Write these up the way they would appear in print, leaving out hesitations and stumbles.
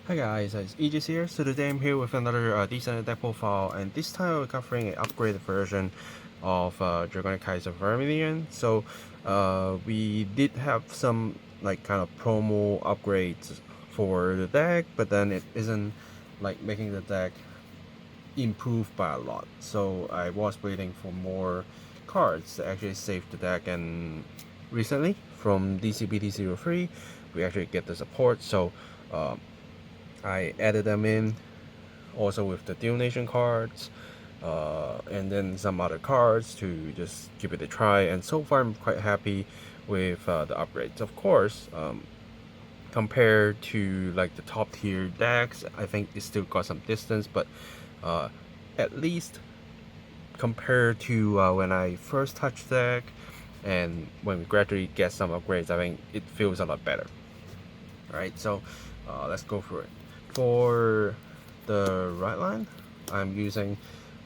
Hi guys, it's Aegis here. So today I'm here with another decent deck profile, and this time we're covering an upgraded version of Dragonic Kaiser Vermillion. So we did have some like kind of promo upgrades for the deck, but then it isn't like making the deck improve by a lot. So I was waiting for more cards to actually save the deck, and recently from DZBT03 we actually get the support. So I added them in also with the Dual Nation cards and then some other cards to just give it a try, and so far I'm quite happy with the upgrades. Of course, compared to like the top tier decks, I think it still got some distance, but at least compared to when I first touched the deck and when we gradually get some upgrades, I think it feels a lot better. Alright, so let's go through it. For the right line, I'm using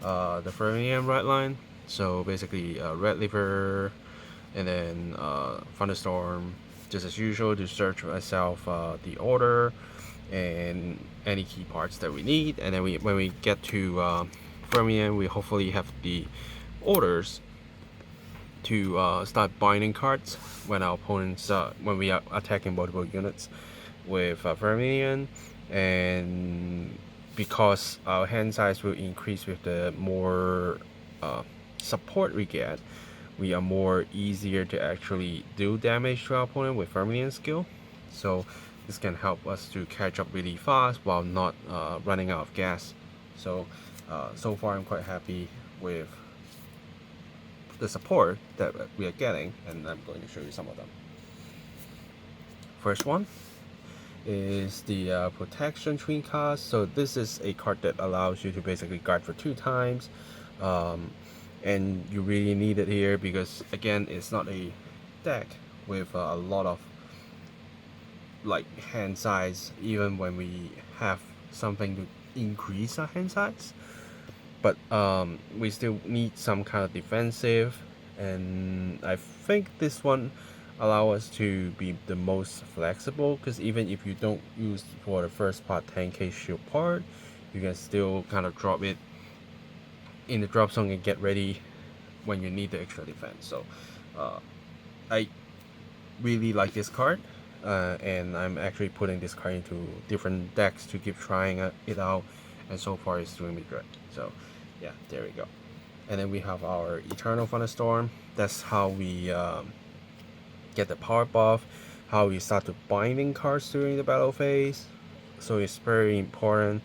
the Vermillion right line. So basically Red Liver and then Thunderstorm, just as usual, to search myself the order and any key parts that we need. And then when we get to Vermillion, we hopefully have the orders to start binding cards when our opponents, when we are attacking multiple units with Vermillion. And because our hand size will increase with the more support we get, we are more easier to actually do damage to our opponent with Vermillion skill. So this can help us to catch up really fast while not running out of gas. So so far I'm quite happy with the support that we are getting, and I'm going to show you some of them. First one is the protection twin cast. So this is a card that allows you to basically guard for 2 times, and you really need it here because again it's not a deck with a lot of like hand size, even when we have something to increase our hand size, but we still need some kind of defensive, and I think this one allow us to be the most flexible, because even if you don't use for the first part 10k shield part, you can still kind of drop it in the drop zone and get ready when you need the extra defense. So I really like this card, and I'm actually putting this card into different decks to keep trying it out, and so far it's doing me good. So yeah, there we go. And then we have our Eternal Thunderstorm. That's how we get the power buff, how we start to binding cards during the battle phase. So it's very important.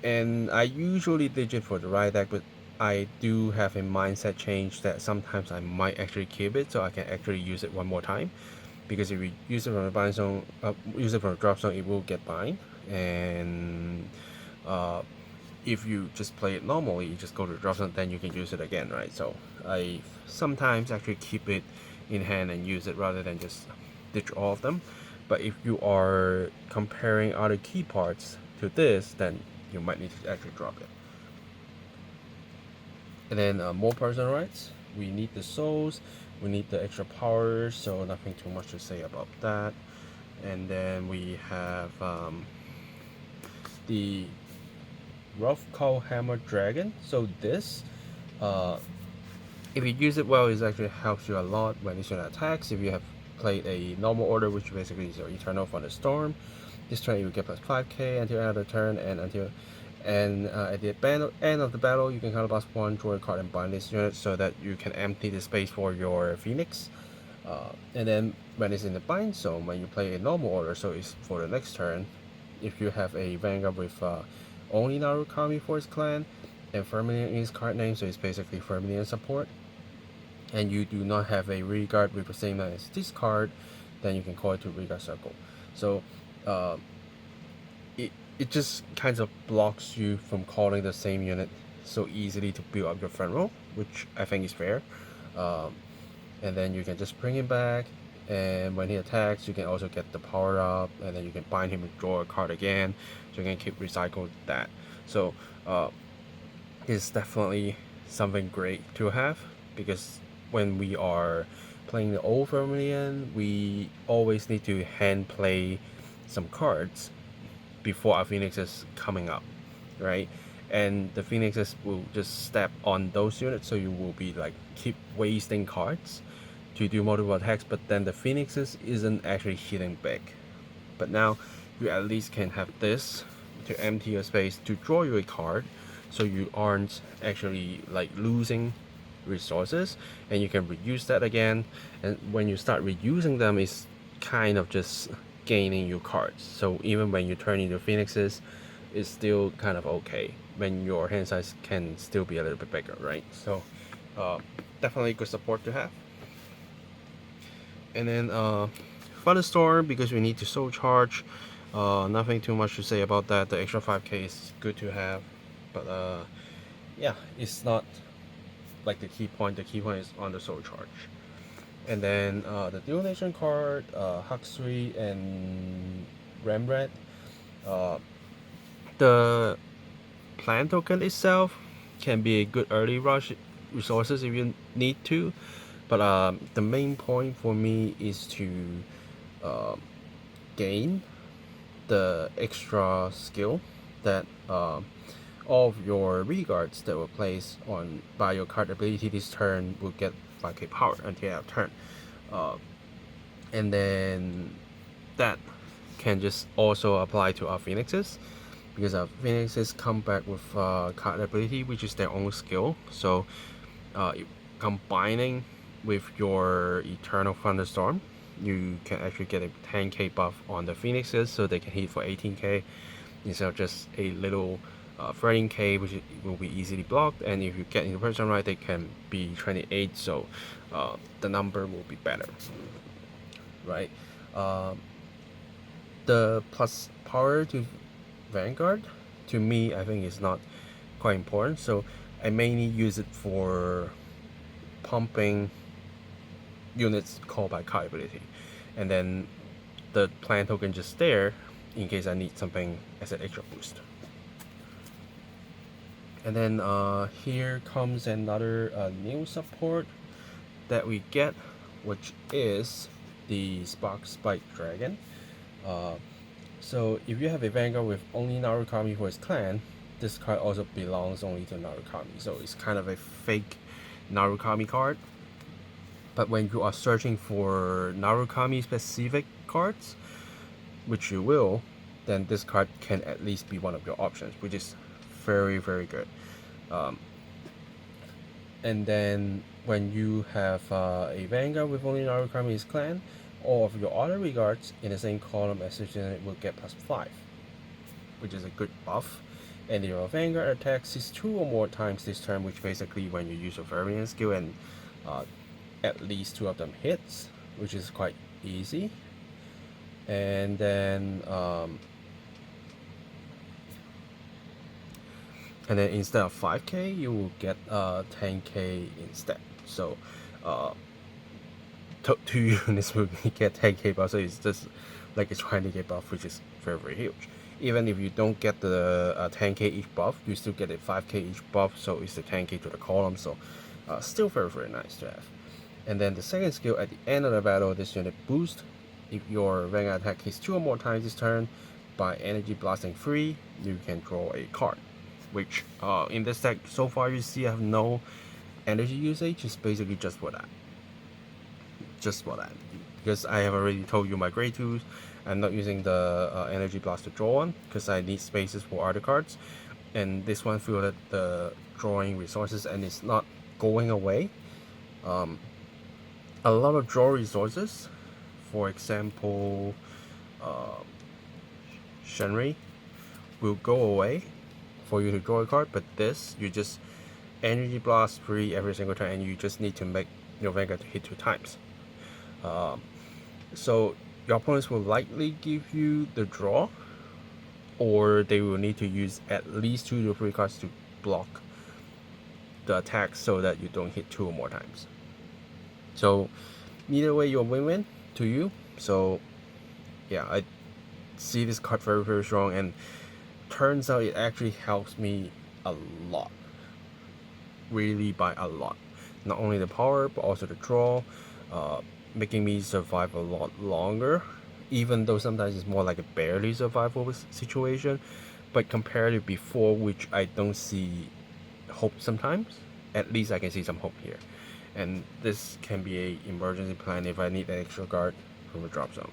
And I usually digit for the right deck, but I do have a mindset change that sometimes I might actually keep it so I can actually use it one more time. Because if you use it from the bind zone, use it from the drop zone, it will get bind. And if you just play it normally, you just go to the drop zone, then you can use it again, right? So I sometimes actually keep it in hand and use it rather than just ditch all of them. But if you are comparing other key parts to this, then you might need to actually drop it. And then more personal rights. We need the souls, we need the extra powers, so nothing too much to say about that. And then we have the Rough Cow Hammer Dragon. So this, if you use it well, it actually helps you a lot when it's your attacks. If you have played a normal order, which basically is your Eternal Thunderstorm, this turn you will get plus 5k until end of the turn, and at the end of the battle, you can counterblast 1, draw a card, and bind this unit so that you can empty the space for your Phoenix. And then when it's in the bind zone, when you play a normal order, so it's for the next turn, if you have a Vanguard with only Narukami for his clan, and Vermillion in his card name, so it's basically Vermillion support, and you do not have a Regard with the same name as this card, then you can call it to Regard Circle. So it just kind of blocks you from calling the same unit so easily to build up your front row, which I think is fair. And then you can just bring him back, and when he attacks you can also get the power up, and then you can bind him and draw a card again, so you can keep recycling that. So it's definitely something great to have, because when we are playing the old Vermillion, we always need to hand play some cards before our phoenixes coming up, right? And the phoenixes will just step on those units, so you will be like keep wasting cards to do multiple attacks, but then the phoenixes isn't actually hitting big. But now you at least can have this to empty your space to draw you a card, so you aren't actually like losing resources, and you can reuse that again. And when you start reusing them, it's kind of just gaining your cards. So even when you turn into phoenixes, it's still kind of okay when your hand size can still be a little bit bigger, right? So definitely good support to have. And then Thunderstorm, because we need to soul charge, nothing too much to say about that. The extra 5k is good to have, but yeah, it's not like the key point. The key point is on the soul charge. And then the Dual Nation card, Huxley and Rembrandt. The plant token itself can be a good early rush resources if you need to, but the main point for me is to gain the extra skill that all of your regards that were placed on by your card ability this turn will get 5k power until end of turn, and then that can just also apply to our phoenixes, because our phoenixes come back with card ability, which is their own skill. So combining with your Eternal Thunderstorm, you can actually get a 10k buff on the phoenixes, so they can hit for 18k instead of just a little 13k, which will be easily blocked. And if you get into person right, they can be 28, so the number will be better, right? The plus power to Vanguard, to me, I think is not quite important, so I mainly use it for pumping units called by card ability, and then the plant token just there in case I need something as an extra boost. And then here comes another new support that we get, which is the Spark Spike Dragon. So if you have a Vanguard with only Narukami for its clan, this card also belongs only to Narukami, so it's kind of a fake Narukami card. But when you are searching for Narukami specific cards, which you will, then this card can at least be one of your options, which is very, very good. And then when you have a Vanguard with only Narukami's clan, all of your other regards in the same column as such unit will get +5, which is a good buff. And your Vanguard attacks is 2 or more times this turn, which basically when you use your Vermillion skill and at least 2 of them hits, which is quite easy. And then instead of 5k, you will get 10k instead. So 2 units will get 10k buff, so it's just like a 20k buff, which is very, very huge. Even if you don't get the 10k each buff, you still get a 5k each buff, so it's the 10k to the column, so still very, very nice to have. And then the second skill, at the end of the battle, this unit boost. If your Vanguard attack hits 2 or more times this turn by energy blasting 3, you can draw a card, which in this deck so far you see I have no energy usage. It's basically just for that. Just for that, because I have already told you my grade 2s, I'm not using the energy blast to draw one because I need spaces for other cards, and this one fielded the drawing resources and it's not going away. A lot of draw resources, for example Shenri, will go away for you to draw a card, but this, you just energy blast 3 every single turn, and you just need to make your Vanguard to hit 2 times. So your opponents will likely give you the draw, or they will need to use at least 2 to 3 cards to block the attack so that you don't hit 2 or more times. So either way, you're win-win to you. So yeah, I see this card very, very strong, and turns out it actually helps me a lot, really by a lot. Not only the power, but also the draw, making me survive a lot longer even though sometimes it's more like a barely survival situation. But compared to before, which I don't see hope sometimes, at least I can see some hope here. And this can be a emergency plan if I need an extra guard from a drop zone.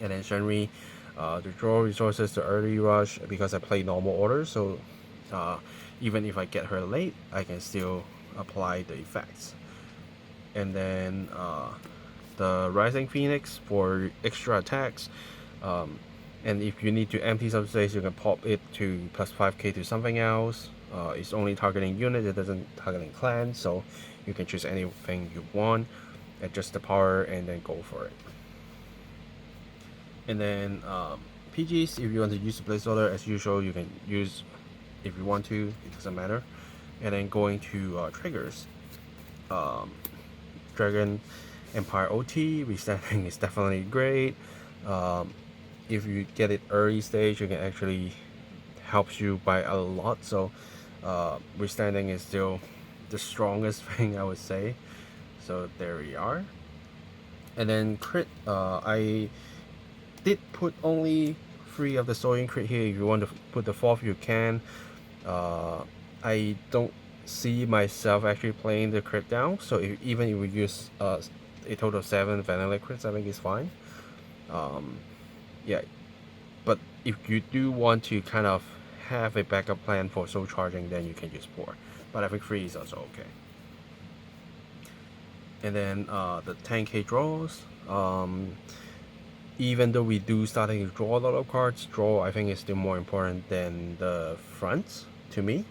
And then Shenri, to draw resources to early rush because I play normal order, so even if I get her late, I can still apply the effects. And then the Rising Phoenix for extra attacks. And if you need to empty some space, you can pop it to plus 5k to something else. It's only targeting units, it doesn't targeting clans, so you can choose anything you want, adjust the power, and then go for it. And then PGs, if you want to use the placeholder, as usual, you can use if you want to, it doesn't matter. And then going to triggers. Dragon Empire OT, restanding is definitely great. If you get it early stage, it can actually helps you by a lot. So restanding is still the strongest thing, I would say. So there we are. And then crit, I did put only 3 of the Soaring crit here. If you want to put the 4th, you can. I don't see myself actually playing the crit down, so even if we use a total of 7 vanilla crits, I think it's fine. Yeah, but if you do want to kind of have a backup plan for soul charging, then you can use 4, but I think 3 is also okay. And then the 10k draws, even though we do starting to draw a lot of cards, draw I think is still more important than the fronts to me.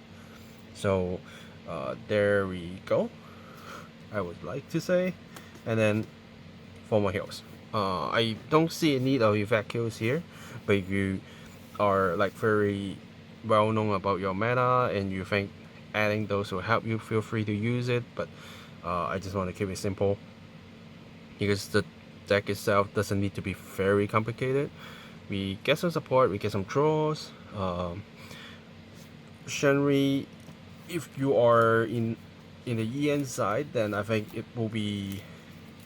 So there we go, I would like to say. And then for my heals, I don't see a need of effect kills here, but if you are like very well known about your meta and you think adding those will help you, feel free to use it. But I just want to keep it simple because the deck itself doesn't need to be very complicated. We get some support, we get some draws. Shenri, if you are in the EN side, then I think it will be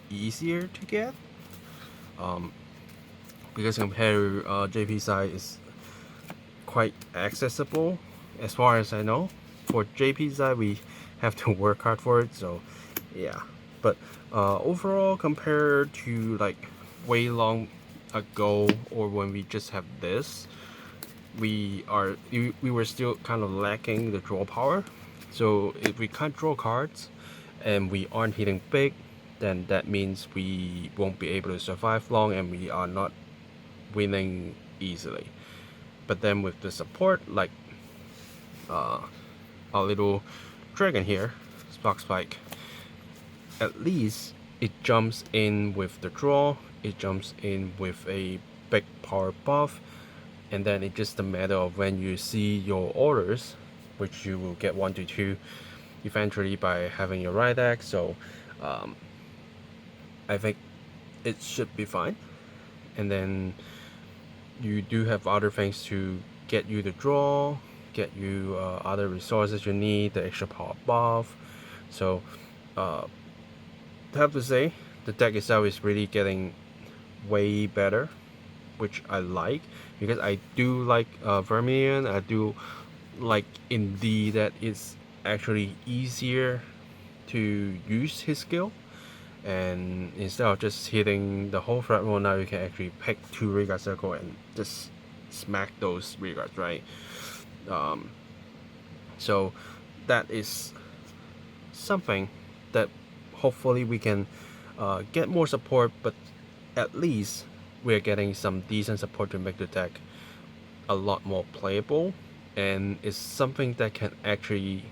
easier to get, because compared to JP side is quite accessible as far as I know. For JP side we have to work hard for it, so yeah. But overall, compared to like way long ago or when we just have this, we were still kind of lacking the draw power. So if we can't draw cards and we aren't hitting big, then that means we won't be able to survive long and we are not winning easily. But then with the support, like our little dragon here, Spark Spike, at least it jumps in with the draw, it jumps in with a big power buff, and then it's just a matter of when you see your orders, which you will get 1 to 2 eventually by having your right deck. So I think it should be fine. And then you do have other things to get you the draw, get you other resources you need, the extra power buff. So I have to say the deck itself is really getting way better, which I like, because I do like Vermillion. I do like indeed that it's actually easier to use his skill, and instead of just hitting the whole threat roll, now you can actually pick 2 Rearguard Circle and just smack those Rearguards, right? So that is something that hopefully we can get more support, but at least we're getting some decent support to make the deck a lot more playable, and it's something that can actually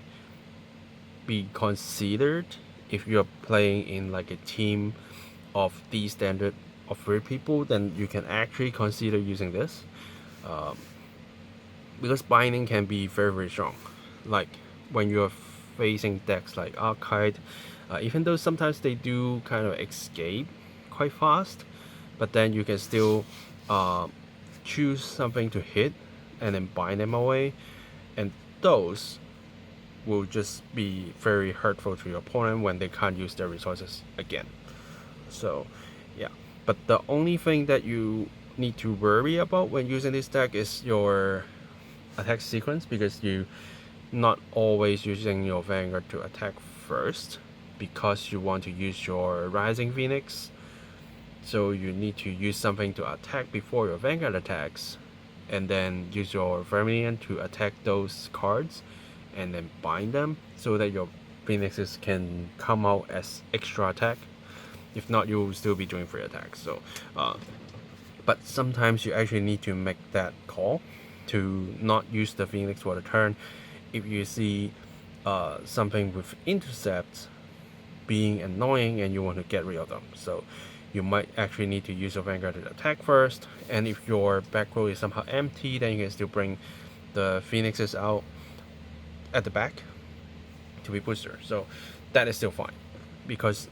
be considered if you're playing in like a team of the standard of 3 people. Then you can actually consider using this, because binding can be very, very strong. Like when you're facing decks like Arcade, even though sometimes they do kind of escape quite fast, but then you can still choose something to hit and then bind them away, and those will just be very hurtful to your opponent when they can't use their resources again. So yeah, But the only thing that you need to worry about when using this deck is your attack sequence, because you not always using your Vanguard to attack first, because you want to use your Rising Phoenix. So you need to use something to attack before your Vanguard attacks, and then use your Vermillion to attack those cards, and then bind them so that your Phoenixes can come out as extra attack. If not, you'll still be doing free attacks. So, but sometimes you actually need to make that call to not use the Phoenix for the turn if you see something with intercepts being annoying and you want to get rid of them. So you might actually need to use your Vanguard to attack first, and if your back row is somehow empty, then you can still bring the Phoenixes out at the back to be booster. So that is still fine, because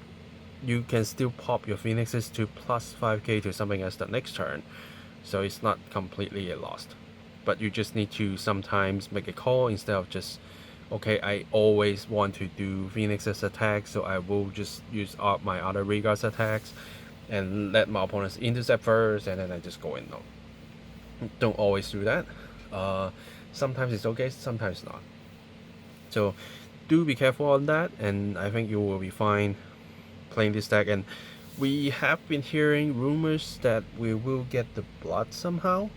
you can still pop your Phoenixes to plus 5k to something else the next turn, so it's not completely lost. But you just need to sometimes make a call instead of just, okay, I always want to do Phoenix's attack, so I will just use up my other Regards attacks and let my opponents intercept first, and then I just go in. No, don't always do that. Sometimes it's okay, sometimes not. So do be careful on that, and I think you will be fine playing this deck. And we have been hearing rumors that we will get the blood somehow.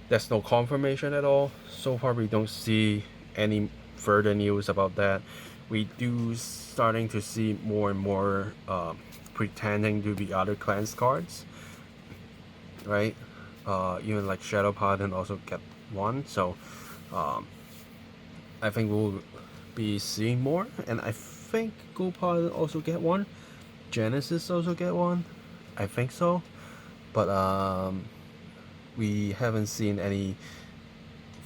There's no confirmation at all. So far we don't see any further news about that. We do starting to see more and more pretending to be other clans cards, right? Even like Shadow Paladin also get one. So I think we'll be seeing more, and I think Gold Paladin also get one. Genesis also get one, I think so. But we haven't seen any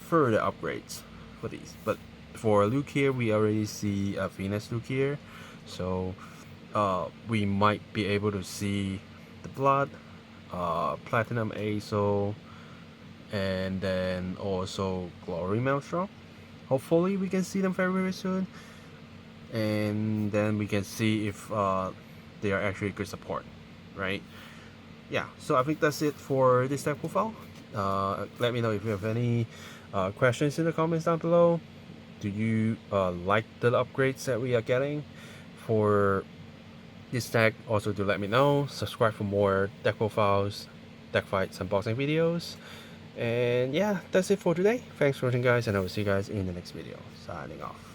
further upgrades for these. But for Lukier, we already see a Venus Lukier, so we might be able to see the blood, Platinum Azo, and then also Glory Maelstrom. Hopefully we can see them very, very soon, and then we can see if they are actually good support, right? Yeah, so I think that's it for this deck profile. Let me know if you have any questions in the comments down below. Do you like the upgrades that we are getting for this deck? Also, do let me know. Subscribe for more deck profiles, deck fights, unboxing videos. And yeah, that's it for today. Thanks for watching, guys, and I will see you guys in the next video. Signing off.